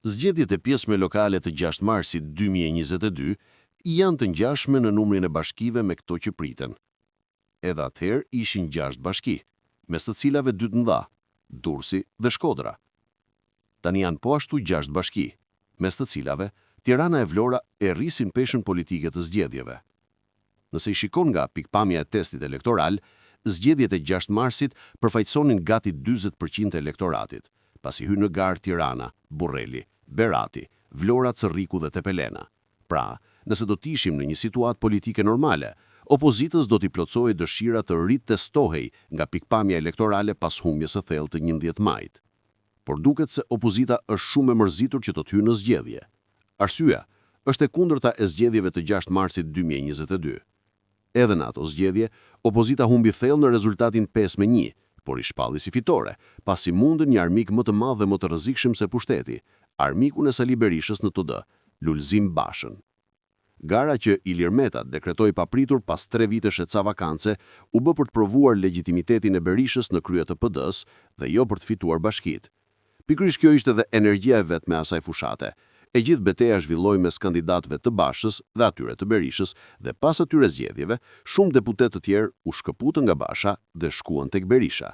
Zgjedhjet e pjesëme lokale të 6 marsit 2022 janë të ngjashme në numrin e bashkive me këto që priten. Edhe atëherë ishin 6 bashki, mes të cilave 2 të mëdha, Durrësi dhe Shkodra. Tani janë po ashtu 6 bashki, mes të cilave Tirana e Vlora e rrisin peshën politike të zgjedhjeve. Nëse i shikon nga pikpamja e testit elektoral, zgjedhjet e 6 marsit përfaqësonin gati 40% e elektoratit, pasi hyn në garë Tirana, Burrelli, Berati, Vlora, Cërriku dhe Tepelena. Pra, nëse do të ishim në një situatë politike normale, opozitës do t'i plotësojë dëshira të ritestohej nga pikpamja elektorale pas humbjes së thellë të 11 majit. Por duket se opozita është shumë e mërzitur që do të hyjë në zgjedhje. Arsyeja është e kundërta e zgjedhjeve të 6 marsit 2022. Edhe në ato zgjedhje, opozita humbi thellë në rezultatin 5-1, por i shpalli si fitore, pasi mundën një armik më të madh dhe më të rrezikshëm se pushteti, armikun e Sali Berishës në TD, Lulzim Bashën. Gara që Ilir Meta dekretoi papritur pas 3 vitesh e ca vakance, u bë për të provuar legjitimitetin e Berishës në krye të PD-s dhe jo për të fituar bashkitë. Pikërisht kjo ishte dhe energjia e vetme e asaj fushate. E gjithë betejë zhvilloi mes kandidatëve të Bashës dhe atyre të Berishës, dhe pas atyre zgjedhjeve, shumë deputet të tjerë u shkëputën nga Basha dhe shkuan tek Berisha.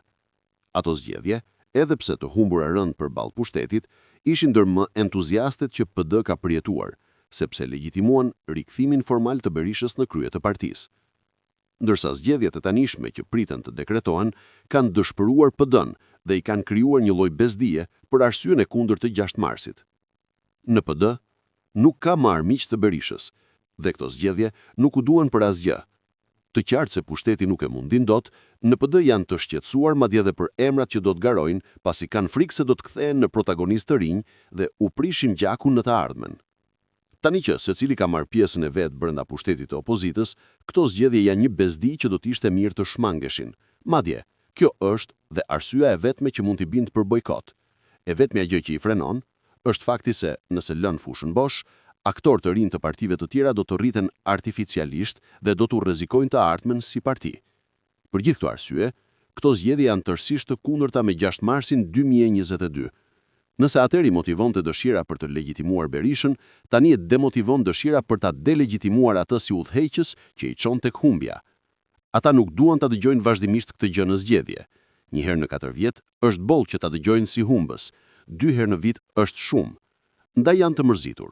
Ato zgjedhje, edhe pse të humbura rënd përballë pushtetit, ishin ndër më entuziastet që PD ka përjetuar, sepse legjitimuan rikthimin formal të Berishës në krye të partisë. Ndërsa zgjedhjet e tanishme që priten të dekretohen kanë dëshpëruar PD-n dhe i kanë krijuar një lloj bezdije për arsyeën e kundërt të 6 marsit. Në PD nuk ka më armiq të Berishës, dhe këto zgjedhje nuk u duan për asgjë. Të qartë se pushteti nuk e mundin dot, në PD janë të shqetësuar madje edhe për emrat që do të garojnë, pasi kanë frikë se do të kthehen në protagonistë të rinj dhe u prishin gjakun në të ardhmen. Tani që secili ka marrë pjesën e vet brenda pushtetit të opozitës, këto zgjedhje janë një bezdi që do të ishte mirë të shmangeshin. Madje, kjo është dhe arsyeja e vetme që mund t'i bindë për bojkot. E vetmja gjë që i frenon është fakti se nëse lën fushën bosh, aktorë të rinj të partive të tjera do të rriten artificialisht dhe do t'u rrezikojnë të ardhmen si parti. Për gjithë këto arsye, këto zgjedhje janë tërësisht të kundërta me 6 marsin 2022. Nëse atëri motivon të dëshira për të legjitimuar Berishën, tani e demotivon dëshira për ta delegjitimuar atë si udhëheqës që i çon tek humbja. Ata nuk duan ta dëgjojnë vazhdimisht këtë gjë në zgjedhje. Një herë në 4 vjet është boll që ta dëgjojnë si humbës, 2 herë në vit është shumë. Ndaj janë të mërzitur.